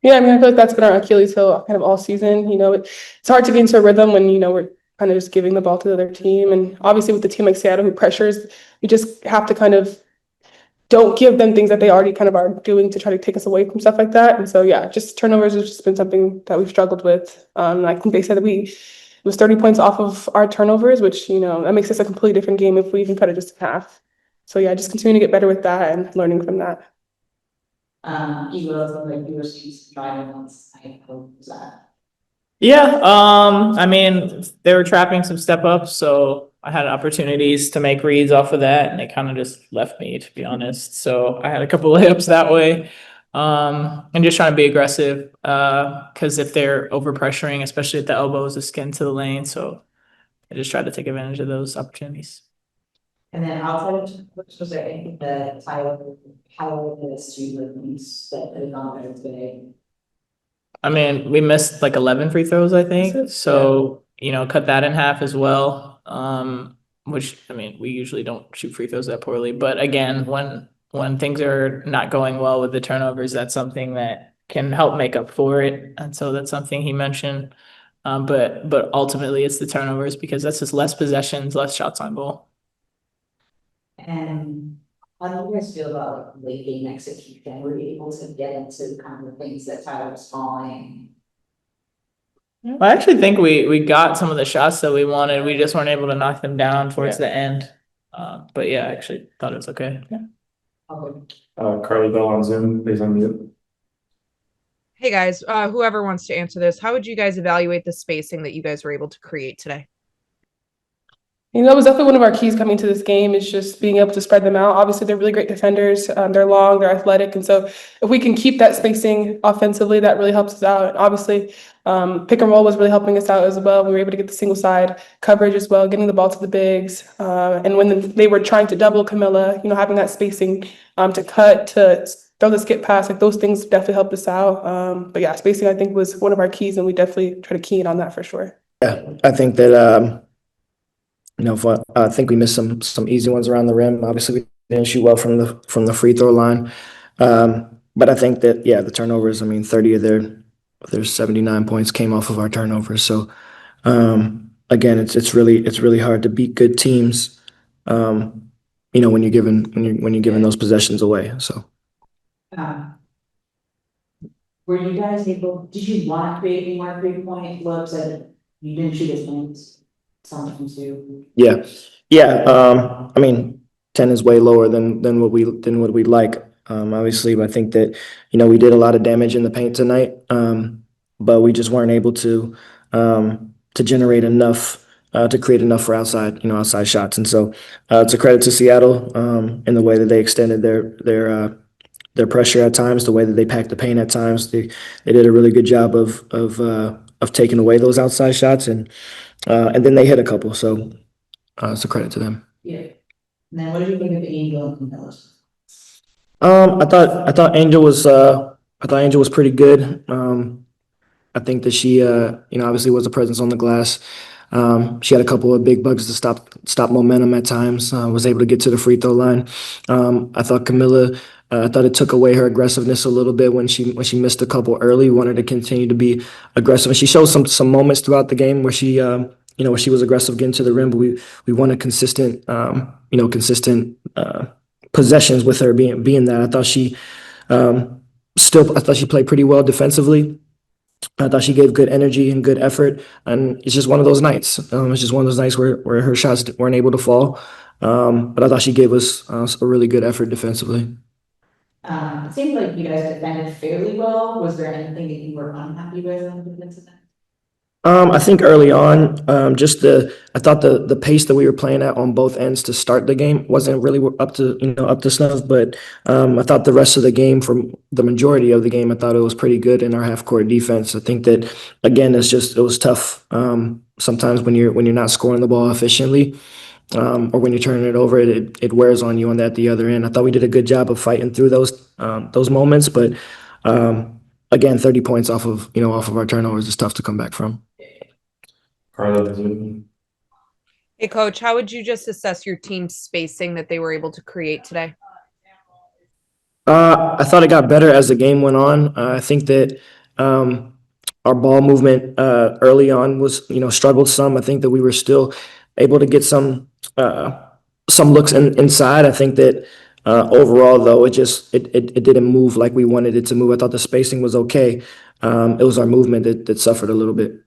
Yeah, I mean, I feel like that's been our Achilles heel kind of all season. It's hard to get into a rhythm when, we're kind of just giving the ball to the other team. And obviously with the team like Seattle who pressures, we just have to kind of don't give them things that they already kind of are doing to try to take us away from stuff like that. And so, yeah, just turnovers has just been something that we've struggled with. I think they said that it was 30 points off of our turnovers, which, that makes us a completely different game if we even cut it just in half. So, yeah, just continue to get better with that and learning from that. You also like you were seeing some driving once. I hope that. Yeah, I mean, they were trapping some step ups, so I had opportunities to make reads off of that, and they kind of just left me, to be honest. So I had a couple layups that way. And just trying to be aggressive, because if they're over pressuring, especially at the elbows, it's getting to the lane. So I just tried to take advantage of those opportunities. And then outside of which was there anything that Tyler missed to the release that could have gone better today? I mean, we missed like 11 free throws, I think. So, cut that in half as well. Which I mean, we usually don't shoot free throws that poorly. But again, when things are not going well with the turnovers, that's something that can help make up for it. And so that's something he mentioned. But ultimately it's the turnovers because that's just less possessions, less shots on goal. And how do you guys feel about like late game execution? Were you able to get into kind of the things that Tyler was falling? I actually think we got some of the shots that we wanted. We just weren't able to knock them down towards the end. But yeah, I actually thought it was okay. Yeah. Okay. Carly Bell on Zoom, please unmute. Hey guys, whoever wants to answer this, how would you guys evaluate the spacing that you guys were able to create today? That was definitely one of our keys coming to this game is just being able to spread them out. Obviously, they're really great defenders. They're long, they're athletic. And so if we can keep that spacing offensively, that really helps us out. And obviously, pick and roll was really helping us out as well. We were able to get the single side coverage as well, getting the ball to the bigs. And when they were trying to double Camilla, having that spacing to cut, to throw the skip pass, like those things definitely helped us out. But yeah, spacing, I think, was one of our keys, and we definitely try to key in on that for sure. Yeah, I think that I think we missed some easy ones around the rim. Obviously, we didn't shoot well from the free throw line, but I think that the turnovers. I mean, 30 of their 79 points came off of our turnovers. So again, it's really hard to beat good teams. When you're giving those possessions away. So. Were you guys able? Did you want to create any more 3-point looks and you didn't shoot as many? Sometimes too. Yeah. I mean, 10 is way lower than what we'd like. Obviously, I think that we did a lot of damage in the paint tonight, but we just weren't able to generate enough to create enough for outside shots. And so it's a credit to Seattle in the way that they extended their pressure at times, the way that they packed the paint at times. They did a really good job of taking away those outside shots and then they hit a couple, so it's a credit to them. Yeah. And then what did you think of Angel and Camilla? I thought Angel was pretty good. I think that she obviously was a presence on the glass. She had a couple of big bugs to stop momentum at times. Was able to get to the free throw line. I thought Camilla. I thought it took away her aggressiveness a little bit when she missed a couple early. Wanted to continue to be aggressive, and she showed some moments throughout the game where she where she was aggressive getting to the rim. But we wanted consistent possessions with her being that. I thought she played pretty well defensively. I thought she gave good energy and good effort, and it's just one of those nights. It's just one of those nights where her shots weren't able to fall. But I thought she gave us a really good effort defensively. It seemed like you guys defended fairly well. Was there anything that you were unhappy with on the defensive end? I think early on, I thought the pace that we were playing at on both ends to start the game wasn't really up to snuff. But I thought the rest of the game, from the majority of the game, I thought it was pretty good in our half court defense. I think that again, it was tough sometimes when you're not scoring the ball efficiently. Or when you're turning it over, it wears on you on the other end. I thought we did a good job of fighting through those moments, but again, 30 points off of our turnovers is tough to come back from. Hey coach, how would you just assess your team's spacing that they were able to create today? I thought it got better as the game went on. I think that our ball movement early on was, struggled some. I think that we were still able to get some looks inside. I think that overall, though, it didn't move like we wanted it to move. I thought the spacing was okay. It was our movement that suffered a little bit.